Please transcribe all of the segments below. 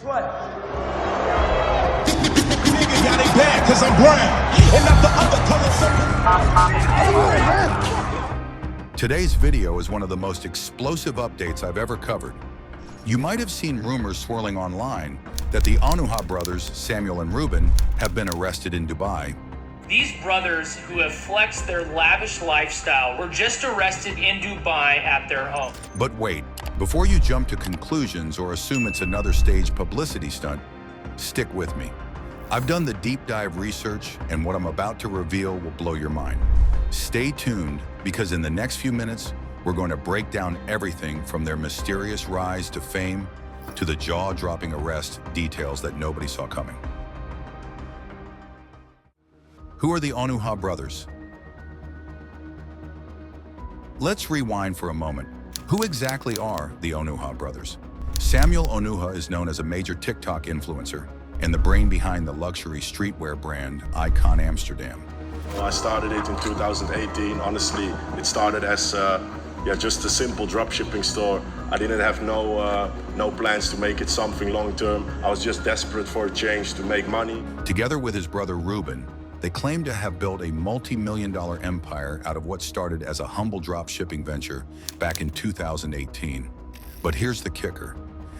What? Nigga got it bad cause I'm brown and not the other color. Today's video is one of the most explosive updates I've ever covered. You might have seen rumors swirling online that the Onuha brothers, Samuel and Ruben, have been arrested in Dubai. These brothers who have flexed their lavish lifestyle were just arrested in Dubai at their home. But wait, before you jump to conclusions or assume it's another staged publicity stunt, stick with me. I've done the deep dive research, and what I'm about to reveal will blow your mind. Stay tuned, because in the next few minutes, we're going to break down everything from their mysterious rise to fame to the jaw-dropping arrest details that nobody saw coming. Who are the Onuha brothers? Let's rewind for a moment. Who exactly are the Onuha brothers? Samuel Onuha is known as a major TikTok influencer and the brain behind the luxury streetwear brand Icon Amsterdam. I started it in 2018. Honestly, it started as just a simple dropshipping store. I didn't have no plans to make it something long term. I was just desperate for a change to make money. Together with his brother Ruben, they claim to have built a multi-million-dollar empire out of what started as a humble drop-shipping venture back in 2018. But here's the kicker.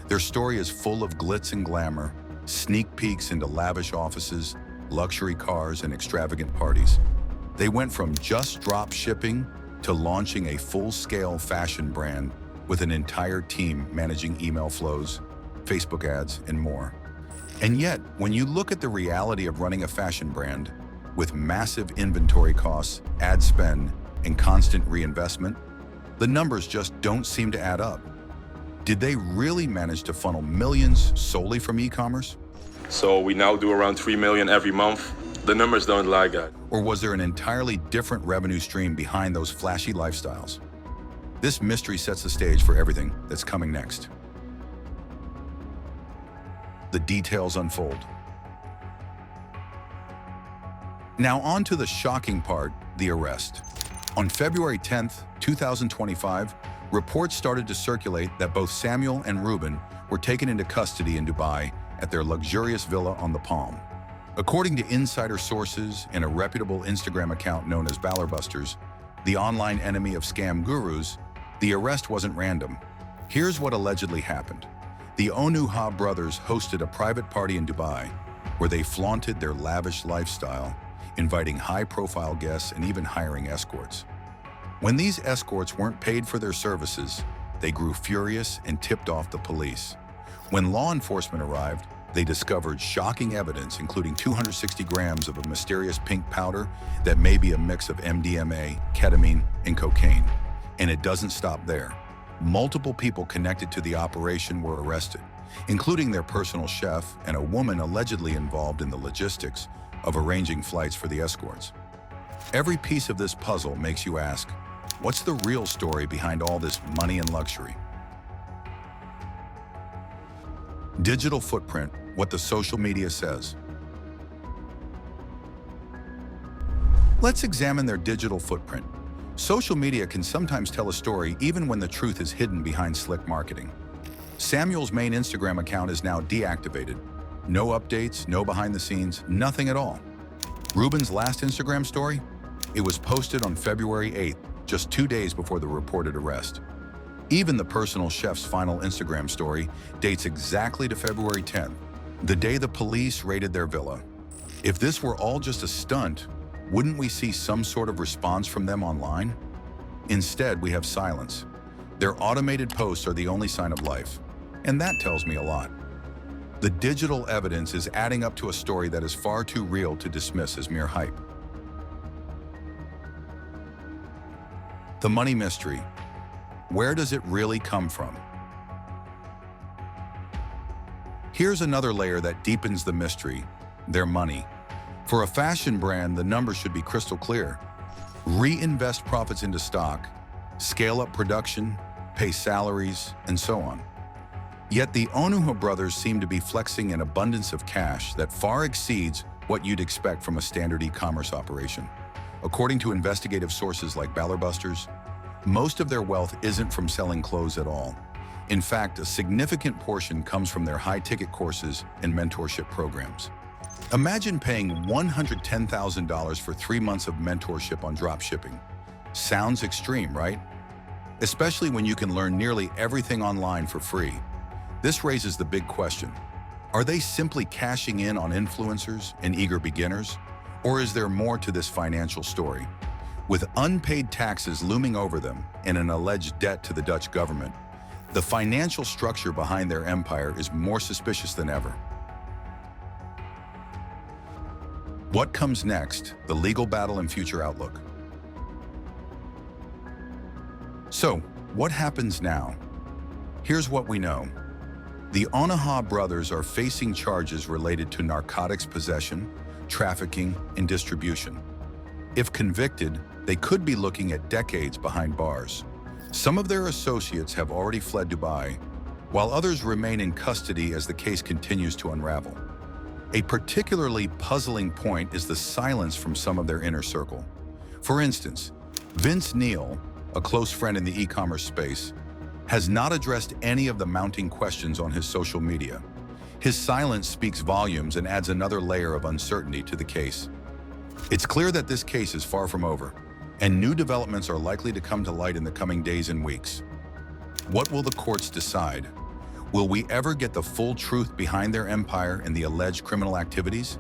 Their story is full of glitz and glamour, sneak peeks into lavish offices, luxury cars, and extravagant parties. They went from just drop-shipping to launching a full-scale fashion brand with an entire team managing email flows, Facebook ads, and more. And yet, when you look at the reality of running a fashion brand, with massive inventory costs, ad spend, and constant reinvestment, the numbers just don't seem to add up. Did they really manage to funnel millions solely from e-commerce? So we now do around 3 million every month. The numbers don't lie, guys. Or was there an entirely different revenue stream behind those flashy lifestyles? This mystery sets the stage for everything that's coming next. The details unfold. Now on to the shocking part, the arrest. On February 10th, 2025, reports started to circulate that both Samuel and Ruben were taken into custody in Dubai at their luxurious villa on the Palm. According to insider sources and a reputable Instagram account known as Ballarbusters, the online enemy of scam gurus, the arrest wasn't random. Here's what allegedly happened. The Onuha brothers hosted a private party in Dubai where they flaunted their lavish lifestyle, inviting high-profile guests and even hiring escorts. When these escorts weren't paid for their services, they grew furious and tipped off the police. When law enforcement arrived, they discovered shocking evidence, including 260 grams of a mysterious pink powder that may be a mix of MDMA, ketamine, and cocaine. And it doesn't stop there. Multiple people connected to the operation were arrested, including their personal chef and a woman allegedly involved in the logistics of arranging flights for the escorts. Every piece of this puzzle makes you ask, what's the real story behind all this money and luxury? Digital footprint, what the social media says. Let's examine their digital footprint. Social media can sometimes tell a story even when the truth is hidden behind slick marketing. Samuel's main Instagram account is now deactivated. No updates, no behind the scenes, nothing at all. Ruben's last Instagram story? It was posted on February 8th, just 2 days before the reported arrest. Even the personal chef's final Instagram story dates exactly to February 10th, the day the police raided their villa. If this were all just a stunt, wouldn't we see some sort of response from them online? Instead, we have silence. Their automated posts are the only sign of life, and that tells me a lot. The digital evidence is adding up to a story that is far too real to dismiss as mere hype. The money mystery. Where does it really come from? Here's another layer that deepens the mystery: their money. For a fashion brand, the numbers should be crystal clear. Reinvest profits into stock, scale up production, pay salaries, and so on. Yet the Onuha brothers seem to be flexing an abundance of cash that far exceeds what you'd expect from a standard e-commerce operation. According to investigative sources like Ballarbusters, most of their wealth isn't from selling clothes at all. In fact, a significant portion comes from their high-ticket courses and mentorship programs. Imagine paying $110,000 for 3 months of mentorship on dropshipping. Sounds extreme, right? Especially when you can learn nearly everything online for free. This raises the big question. Are they simply cashing in on influencers and eager beginners? Or is there more to this financial story? With unpaid taxes looming over them and an alleged debt to the Dutch government, the financial structure behind their empire is more suspicious than ever. What comes next? The legal battle and future outlook. So, what happens now? Here's what we know. The Onuha brothers are facing charges related to narcotics possession, trafficking, and distribution. If convicted, they could be looking at decades behind bars. Some of their associates have already fled Dubai, while others remain in custody as the case continues to unravel. A particularly puzzling point is the silence from some of their inner circle. For instance, Vince Neil, a close friend in the e-commerce space, has not addressed any of the mounting questions on his social media. His silence speaks volumes and adds another layer of uncertainty to the case. It's clear that this case is far from over, and new developments are likely to come to light in the coming days and weeks. What will the courts decide? Will we ever get the full truth behind their empire and the alleged criminal activities?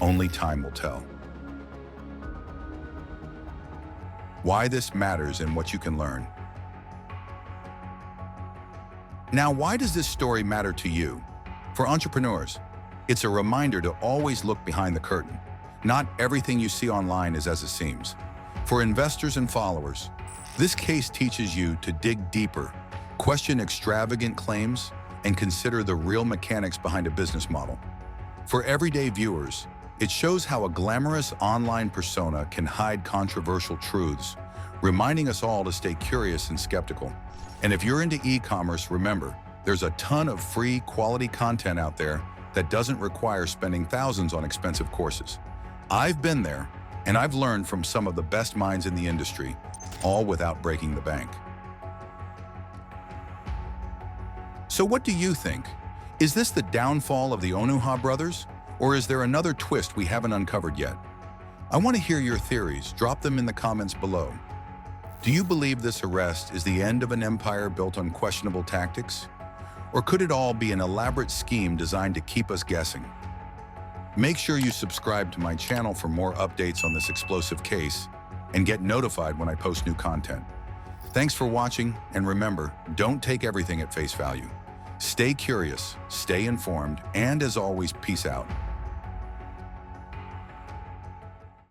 Only time will tell. Why this matters and what you can learn. Now, why does this story matter to you? For entrepreneurs, it's a reminder to always look behind the curtain. Not everything you see online is as it seems. For investors and followers, this case teaches you to dig deeper, question extravagant claims, and consider the real mechanics behind a business model. For everyday viewers, it shows how a glamorous online persona can hide controversial truths, reminding us all to stay curious and skeptical. And if you're into e-commerce, remember, there's a ton of free, quality content out there that doesn't require spending thousands on expensive courses. I've been there, and I've learned from some of the best minds in the industry, all without breaking the bank. So what do you think? Is this the downfall of the Onuha brothers, or is there another twist we haven't uncovered yet? I want to hear your theories. Drop them in the comments below. Do you believe this arrest is the end of an empire built on questionable tactics? Or could it all be an elaborate scheme designed to keep us guessing? Make sure you subscribe to my channel for more updates on this explosive case and get notified when I post new content. Thanks for watching, and remember, don't take everything at face value. Stay curious, stay informed, and as always, peace out.